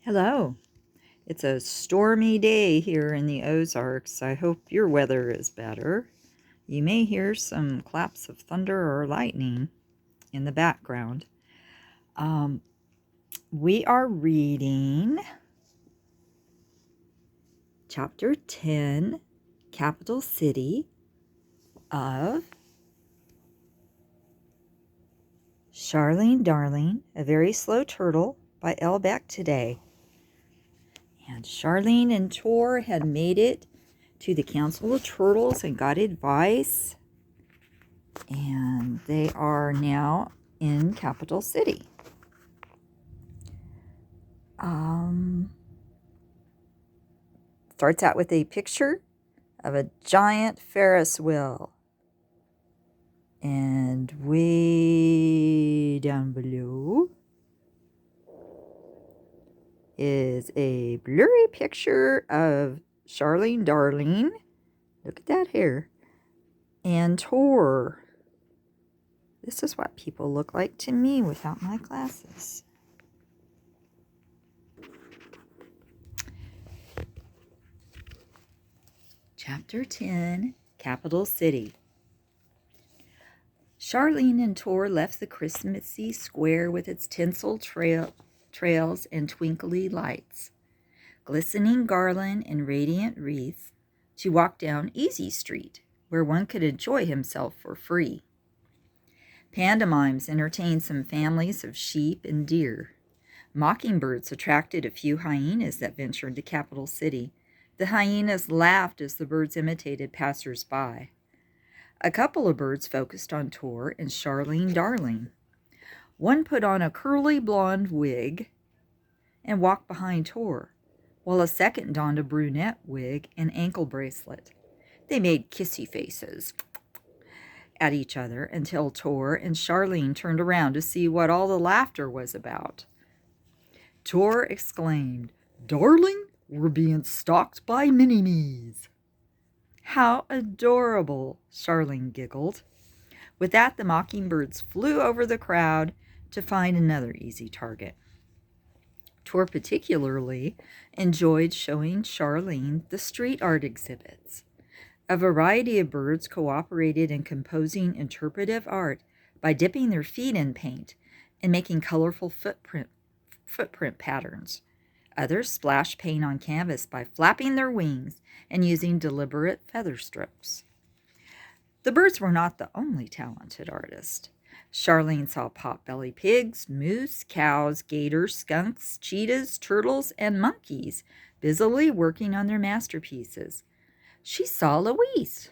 Hello. It's a stormy day here in the Ozarks. I hope your weather is better. You may hear some claps of thunder or lightning in the background. Um, we are reading Chapter 10, Capital City of Charlene Darling, A Very Slow Turtle by Beck today. And Charlene and Tor had made it to the Council of Turtles and got advice. And they are now in Capital City. Starts out with a picture of a giant Ferris wheel. And way down below is a blurry picture of Charlene Darling. Look at that hair. And Tor. This is what people look like to me without my glasses. Chapter 10, Capital City. Charlene and Tor left the Christmassy square with its tinsel trails and twinkly lights, glistening garland and radiant wreaths, to walk down Easy Street, where one could enjoy himself for free. Pantomimes entertained some families of sheep and deer. Mockingbirds attracted a few hyenas that ventured to Capital City. The hyenas laughed as the birds imitated passers-by. A couple of birds focused on Tor and Charlene Darling. One put on a curly blonde wig and walked behind Tor, while a second donned a brunette wig and ankle bracelet. They made kissy faces at each other until Tor and Charlene turned around to see what all the laughter was about. Tor exclaimed, "Darling, we're being stalked by mini-me's." "How adorable," Charlene giggled. With that, the mockingbirds flew over the crowd to find another easy target. Tor particularly enjoyed showing Charlene the street art exhibits. A variety of birds cooperated in composing interpretive art by dipping their feet in paint and making colorful footprint patterns. Others splashed paint on canvas by flapping their wings and using deliberate feather strokes. The birds were not the only talented artists. Charlene saw pot-belly pigs, moose, cows, gators, skunks, cheetahs, turtles, and monkeys busily working on their masterpieces. She saw Louise,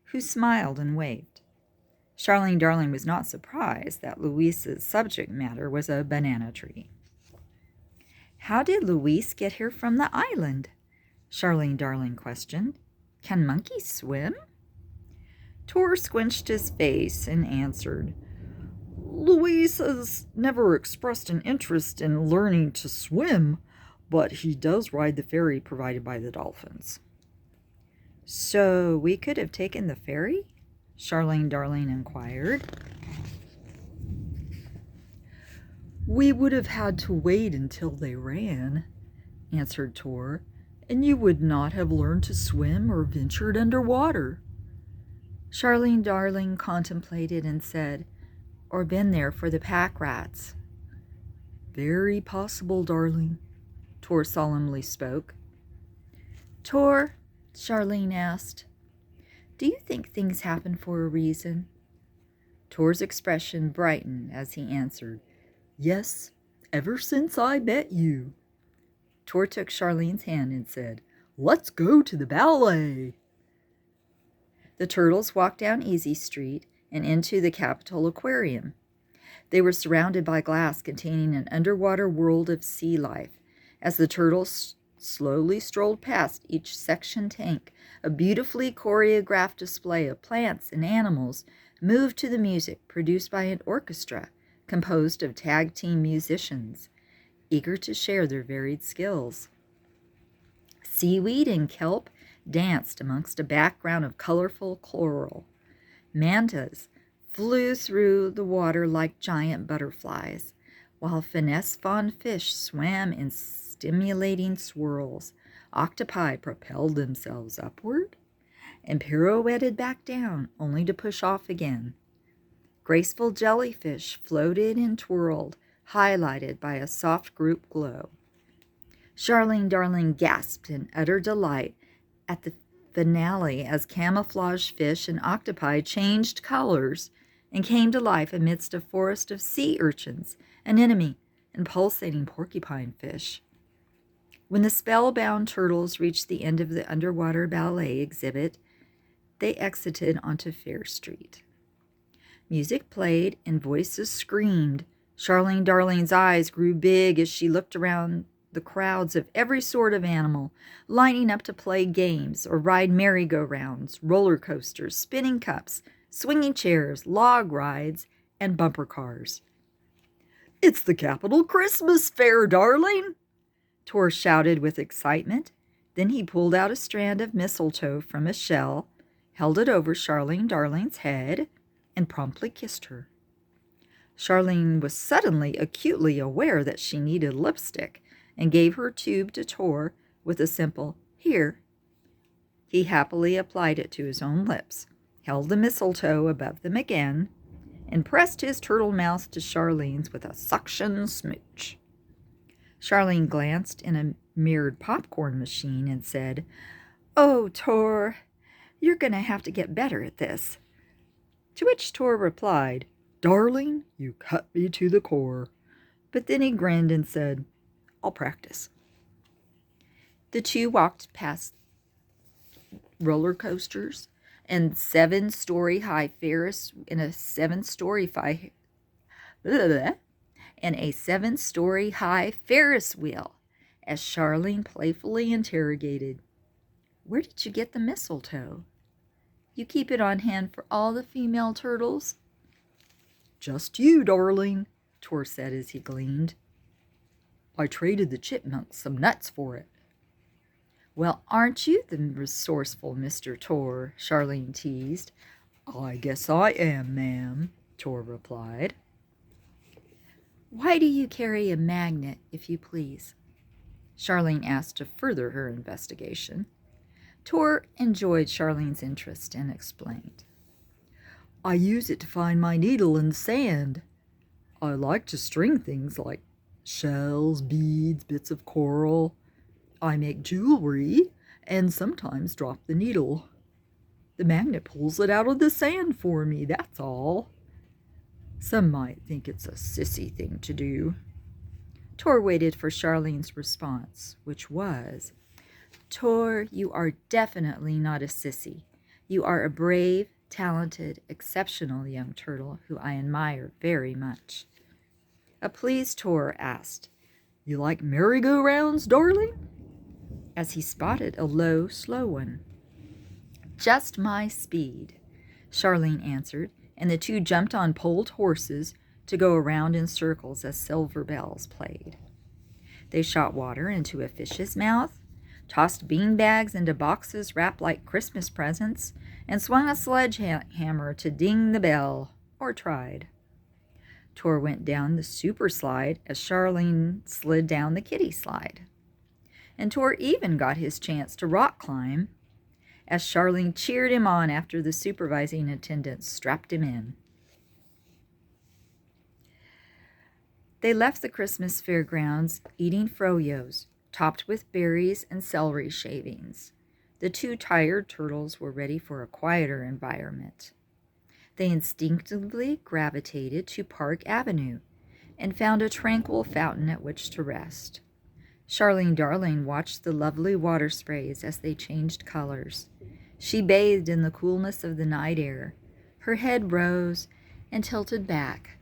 who smiled and waved. Charlene Darling was not surprised that Louise's subject matter was a banana tree. "How did Louise get here from the island?" Charlene Darling questioned. "Can monkeys swim?" Tor squinched his face and answered, "Louise has never expressed an interest in learning to swim, but he does ride the ferry provided by the dolphins." "So we could have taken the ferry?" Charlene Darling inquired. "We would have had to wait until they ran," answered Tor, "and you would not have learned to swim or ventured underwater." Charlene Darling contemplated and said, "Or been there for the pack rats." "Very possible, darling," Tor solemnly spoke. "Tor," Charlene asked, "do you think things happen for a reason?" Tor's expression brightened as he answered, "Yes, ever since I met you." Tor took Charlene's hand and said, "Let's go to the ballet." The turtles walked down Easy Street and into the Capitol Aquarium. They were surrounded by glass containing an underwater world of sea life. As the turtles slowly strolled past each section tank, a beautifully choreographed display of plants and animals moved to the music produced by an orchestra composed of tag team musicians, eager to share their varied skills. Seaweed and kelp danced amongst a background of colorful coral. Mantas flew through the water like giant butterflies, while finesse-fond fish swam in stimulating swirls. Octopi propelled themselves upward and pirouetted back down, only to push off again. Graceful jellyfish floated and twirled, highlighted by a soft group glow. Charlene Darling gasped in utter delight at the finale as camouflage fish and octopi changed colors and came to life amidst a forest of sea urchins, anemone, and pulsating porcupine fish. When the spellbound turtles reached the end of the underwater ballet exhibit, they exited onto Fair Street. Music played and voices screamed. Charlene Darling's eyes grew big as she looked around the crowds of every sort of animal, lining up to play games or ride merry-go-rounds, roller coasters, spinning cups, swinging chairs, log rides, and bumper cars. "It's the Capitol Christmas Fair, darling!" Tor shouted with excitement. Then he pulled out a strand of mistletoe from a shell, held it over Charlene Darling's head, and promptly kissed her. Charlene was suddenly acutely aware that she needed lipstick and gave her tube to Tor with a simple, "Here." He happily applied it to his own lips, held the mistletoe above them again, and pressed his turtle mouth to Charlene's with a suction smooch. Charlene glanced in a mirrored popcorn machine and said, "Oh, Tor, you're going to have to get better at this." To which Tor replied, "Darling, you cut me to the core." But then he grinned and said, "I'll practice." The two walked past roller coasters and seven-story high Ferris wheel and a seven-story high Ferris wheel as Charlene playfully interrogated, "Where did you get the mistletoe? You keep it on hand for all the female turtles?" "Just you, darling," Tor said as he gleamed. "I traded the chipmunks some nuts for it." "Well, aren't you the resourceful Mr. Tor?" Charlene teased. "I guess I am, ma'am," Tor replied. "Why do you carry a magnet, if you please?" Charlene asked to further her investigation. Tor enjoyed Charlene's interest and explained, "I use it to find my needle in sand. I like to string things like shells, beads, bits of coral. I make jewelry and sometimes drop the needle. The magnet pulls it out of the sand for me, that's all. Some might think it's a sissy thing to do." Tor waited for Charlene's response, which was, "Tor, you are definitely not a sissy. You are a brave, talented, exceptional young turtle who I admire very much." A pleased Tor asked, "You like merry-go-rounds, darling?" as he spotted a low, slow one. "Just my speed," Charlene answered, and the two jumped on poled horses to go around in circles as silver bells played. They shot water into a fish's mouth, tossed beanbags into boxes wrapped like Christmas presents, and swung a sledgehammer to ding the bell, or tried. Tor went down the super slide as Charlene slid down the kiddie slide. And Tor even got his chance to rock climb as Charlene cheered him on after the supervising attendants strapped him in. They left the Christmas fairgrounds eating froyos, topped with berries and celery shavings. The two tired turtles were ready for a quieter environment. They instinctively gravitated to Park Avenue and found a tranquil fountain at which to rest. Charlene Darling watched the lovely water sprays as they changed colors. She bathed in the coolness of the night air. Her head rose and tilted back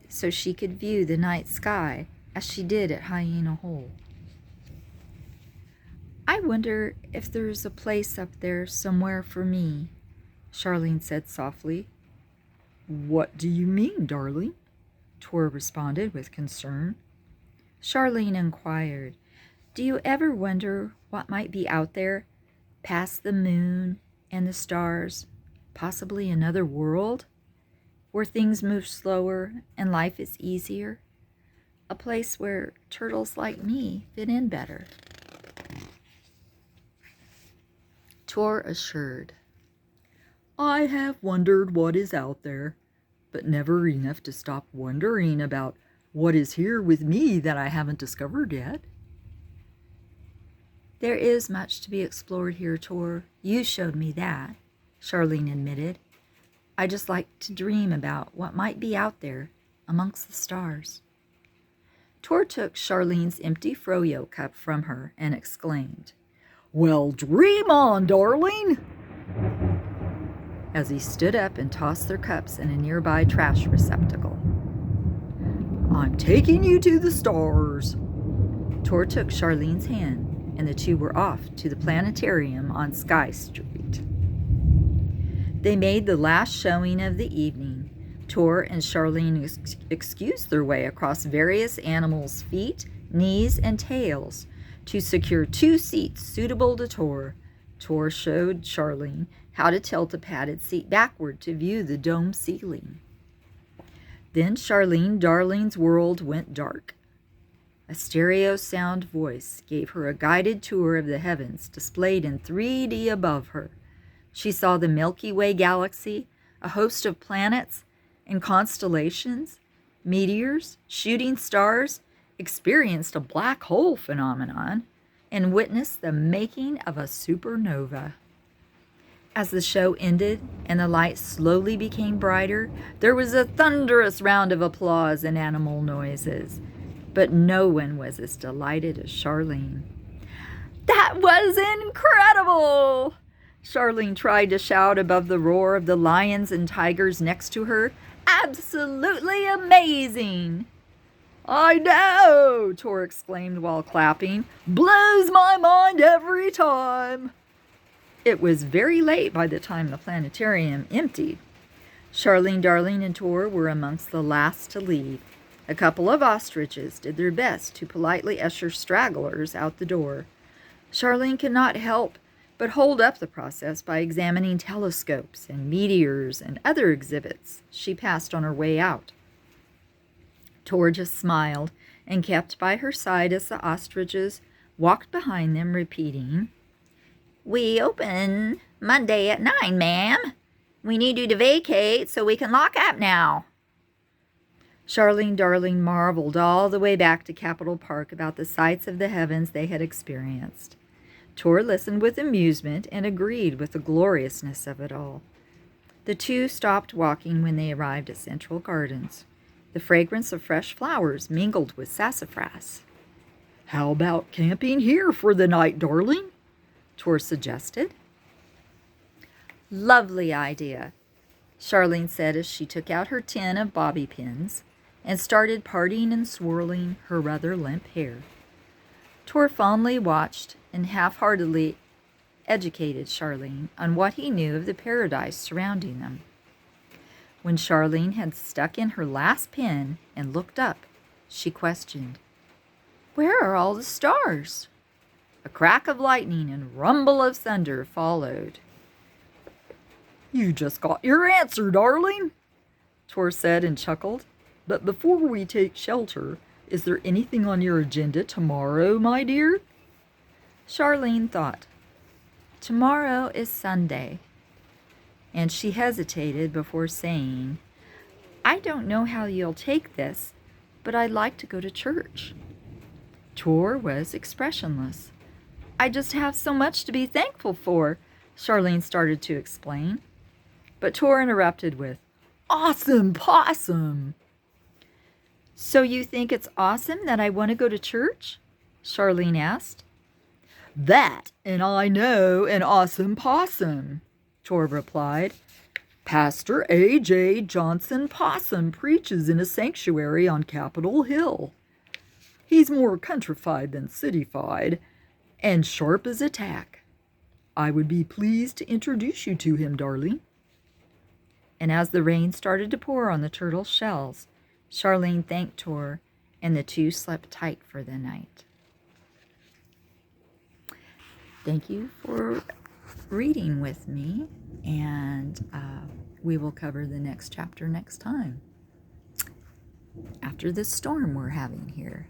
so she could view the night sky as she did at Hyena Hole. "I wonder if there's a place up there somewhere for me," Charlene said softly. "What do you mean, darling?" Tor responded with concern. Charlene inquired, "Do you ever wonder what might be out there, past the moon and the stars, possibly another world, where things move slower and life is easier?" a place where turtles like me fit in better. Tor assured, I have wondered what is out there, but never enough to stop wondering about what is here with me that I haven't discovered yet. There is much to be explored here, Tor. You showed me that, Charlene admitted. I just like to dream about what might be out there amongst the stars. Tor took Charlene's empty froyo cup from her and exclaimed, Well, dream on, darling! As he stood up and tossed their cups in a nearby trash receptacle. I'm taking you to the stars. Tor took Charlene's hand, and the two were off to the planetarium on Sky Street. They made the last showing of the evening. Tor and Charlene excused their way across various animals' feet, knees, and tails to secure 2 seats suitable to Tor. Tor showed Charlene how to tilt a padded seat backward to view the dome ceiling. Then Charlene Darling's world went dark. A stereo sound voice gave her a guided tour of the heavens displayed in 3D above her. She saw the Milky Way galaxy, a host of planets and constellations, meteors, shooting stars, experienced a black hole phenomenon, and witnessed the making of a supernova. As the show ended and the light slowly became brighter, there was a thunderous round of applause and animal noises. But no one was as delighted as Charlene. That was incredible! Charlene tried to shout above the roar of the lions and tigers next to her. Absolutely amazing! I know, Tor exclaimed while clapping. Blows my mind every time. It was very late by the time the planetarium emptied. Charlene Darling and Tor were amongst the last to leave. A couple of ostriches did their best to politely usher stragglers out the door. Charlene could not help but hold up the process by examining telescopes and meteors and other exhibits she passed on her way out. Tor just smiled and kept by her side as the ostriches walked behind them, repeating, We open Monday at 9, ma'am. We need you to vacate so we can lock up now. Charlene Darling marveled all the way back to Capitol Park about the sights of the heavens they had experienced. Tor listened with amusement and agreed with the gloriousness of it all. The two stopped walking when they arrived at Central Gardens. The fragrance of fresh flowers mingled with sassafras. How about camping here for the night, darling? Tor suggested. Lovely idea, Charlene said as she took out her tin of bobby pins and started parting and swirling her rather limp hair. Tor fondly watched and half-heartedly educated Charlene on what he knew of the paradise surrounding them. When Charlene had stuck in her last pin and looked up, she questioned, Where are all the stars? A crack of lightning and rumble of thunder followed. You just got your answer, darling, Tor said and chuckled. But before we take shelter, is there anything on your agenda tomorrow, my dear? Charlene thought. Tomorrow is Sunday. And she hesitated before saying, I don't know how you'll take this, but I'd like to go to church. Tor was expressionless. I just have so much to be thankful for, Charlene started to explain. But Tor interrupted with, Awesome possum! So you think it's awesome that I want to go to church? Charlene asked. That, and I know an awesome possum, Tor replied. Pastor A.J. Johnson Possum preaches in a sanctuary on Capitol Hill. He's more countrified than cityfied, and sharp as a tack. I would be pleased to introduce you to him, darling. And as the rain started to pour on the turtle shells, Charlene thanked Tor, and the two slept tight for the night. Thank you for reading with me, and we will cover the next chapter next time. after this storm we're having here.